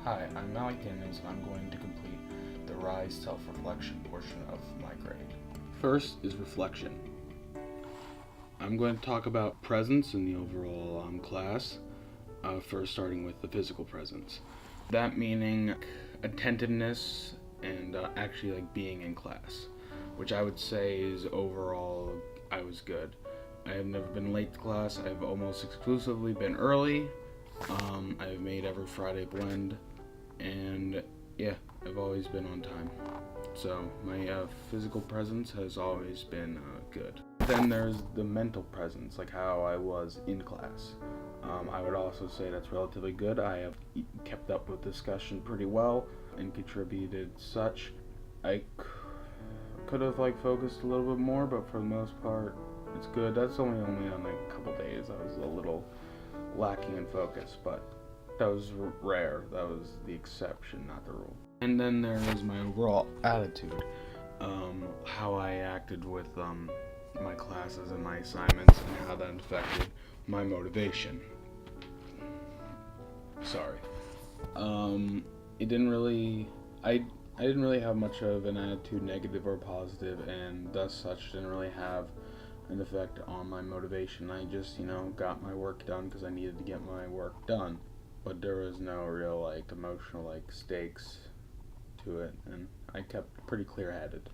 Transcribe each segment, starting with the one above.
Hi, I'm Malik Daniels and I'm going to complete the RISE self-reflection portion of my grade. First is reflection. I'm going to talk about presence in the overall class, first starting with the physical presence. That meaning attentiveness and actually being in class, which I would say is overall I was good. I have never been late to class. I've almost exclusively been early. I've made every Friday blend, and yeah, I've always been on time. So my physical presence has always been good. Then there's the mental presence, like how I was in class. I would also say that's relatively good. I have kept up with discussion pretty well and contributed such. I could have focused a little bit more, but for the most part, it's good. That's only on a couple days I was a little lacking in focus, but that was rare. That was the exception, not the rule. And then there is my overall attitude, how I acted with my classes and my assignments, and how that affected my motivation. Sorry. It didn't really. I didn't really have much of an attitude, negative or positive, and thus such didn't really have an effect on my motivation. I just, got my work done because I needed to get my work done. But there was no real emotional stakes to it, and I kept pretty clear-headed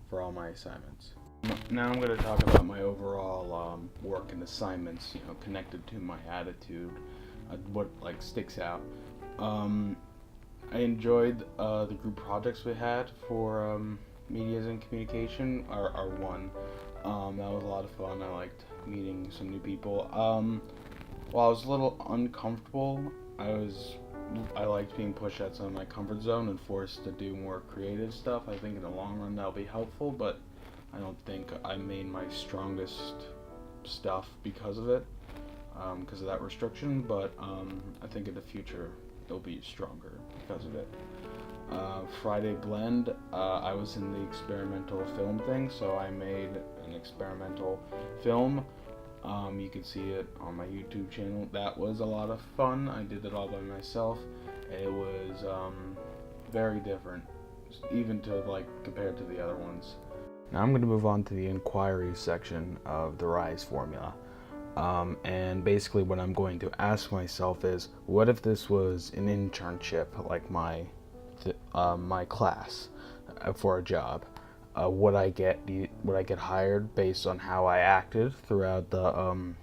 for all my assignments. Now I'm going to talk about my overall work and assignments, connected to my attitude, what sticks out. I enjoyed the group projects we had for medias and communication. Our one, that was a lot of fun. I liked meeting some new people. While I was a little uncomfortable, I liked being pushed outside of my comfort zone and forced to do more creative stuff. I think in the long run that'll be helpful, but I don't think I made my strongest stuff because of it, because of that restriction. But I think in the future it'll be stronger because of it. Friday blend, I was in the experimental film thing, so I made an experimental film. You can see it on my YouTube channel. That was a lot of fun. I did it all by myself. It was very different, even to compared to the other ones. Now I'm going to move on to the inquiry section of the RISE formula. And basically what I'm going to ask myself is, what if this was an internship like my class for a job? Would I get hired based on how I acted throughout the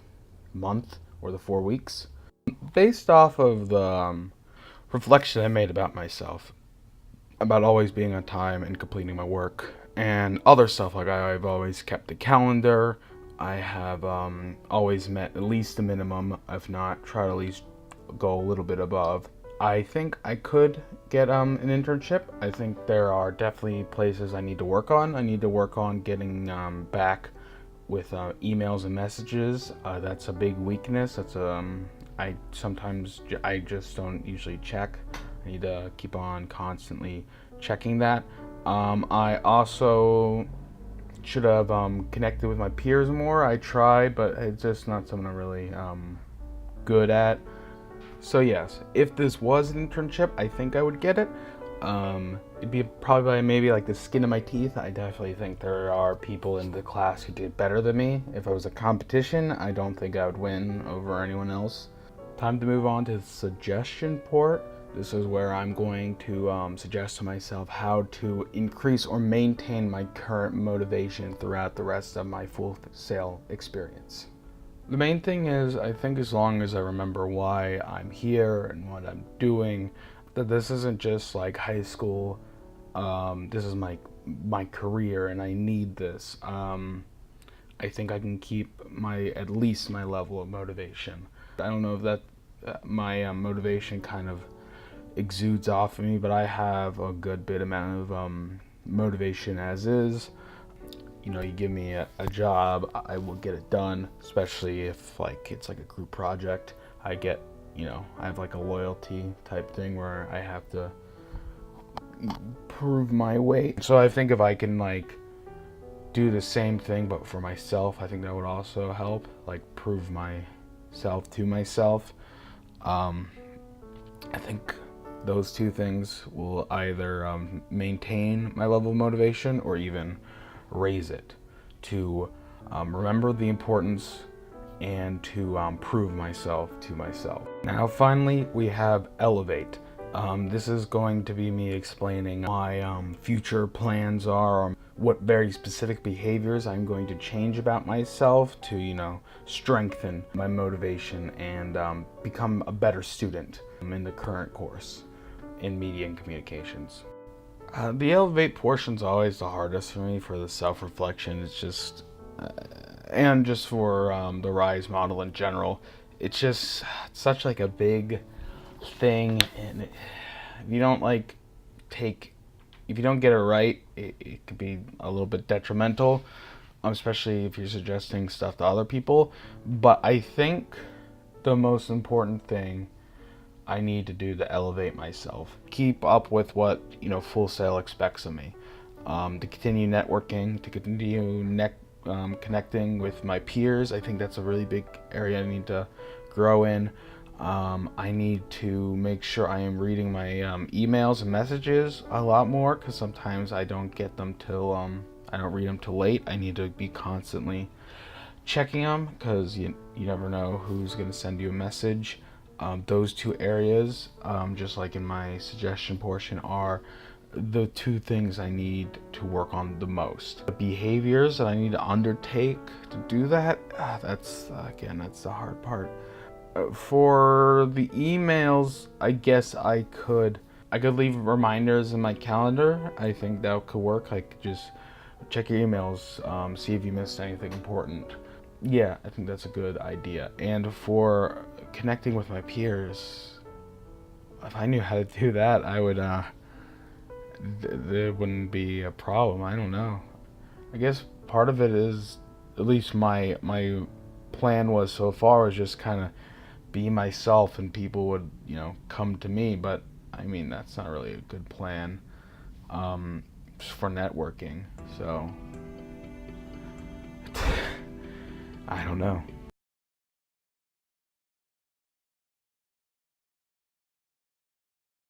month or the 4 weeks? Based off of the reflection I made about myself, about always being on time and completing my work, and other stuff I've always kept a calendar. I have always met at least the minimum, if not try to at least go a little bit above. I think I could get an internship. I think there are definitely places I need to work on. I need to work on getting back with emails and messages. That's a big weakness. That's I just don't usually check. I need to keep on constantly checking that. I also should have connected with my peers more. I try, but it's just not something I'm really good at. So yes, if this was an internship, I think I would get it. It'd be probably by maybe the skin of my teeth. I definitely think there are people in the class who did better than me. If it was a competition, I don't think I would win over anyone else. Time to move on to the suggestion port. This is where I'm going to suggest to myself how to increase or maintain my current motivation throughout the rest of my full sail experience. The main thing is, I think as long as I remember why I'm here and what I'm doing, that this isn't just high school, this is my career and I need this. I think I can keep at least my level of motivation. I don't know if that my motivation kind of exudes off of me, but I have a good bit amount of motivation as is. You give me a job, I will get it done, especially if it's a group project. I get, I have a loyalty type thing where I have to prove my weight. So I think if I can do the same thing but for myself, I think that would also help, prove myself to myself. I think Those two things will either maintain my level of motivation or even raise it to remember the importance and to prove myself to myself. Now finally we have elevate. This is going to be me explaining my future plans are, what very specific behaviors I'm going to change about myself to, strengthen my motivation and become a better student in the current course in media and communications. The elevate portion's always the hardest for me for the self-reflection. It's just, and just for the RISE model in general, it's just such like a big thing, and if you don't if you don't get it right, it could be a little bit detrimental, especially if you're suggesting stuff to other people. But I think the most important thing I need to do to elevate myself, keep up with what Full Sail expects of me, to continue networking, to continue connecting with my peers. I think that's a really big area I need to grow in. I need to make sure I am reading my emails and messages a lot more, because sometimes I don't get them till I don't read them till late. I need to be constantly checking them, because you never know who's going to send you a message. Those two areas, just like in my suggestion portion, are the two things I need to work on the most. The behaviors that I need to undertake to do that, that's the hard part. For the emails, I guess I could leave reminders in my calendar. I think that could work. Like, just check your emails, see if you missed anything important. Yeah, I think that's a good idea. And for connecting with my peers, if I knew how to do that, I would there wouldn't be a problem. I don't know. I guess part of it is, at least my plan was so far, is just kind of be myself and people would come to me. But I mean, that's not really a good plan for networking, so I don't know.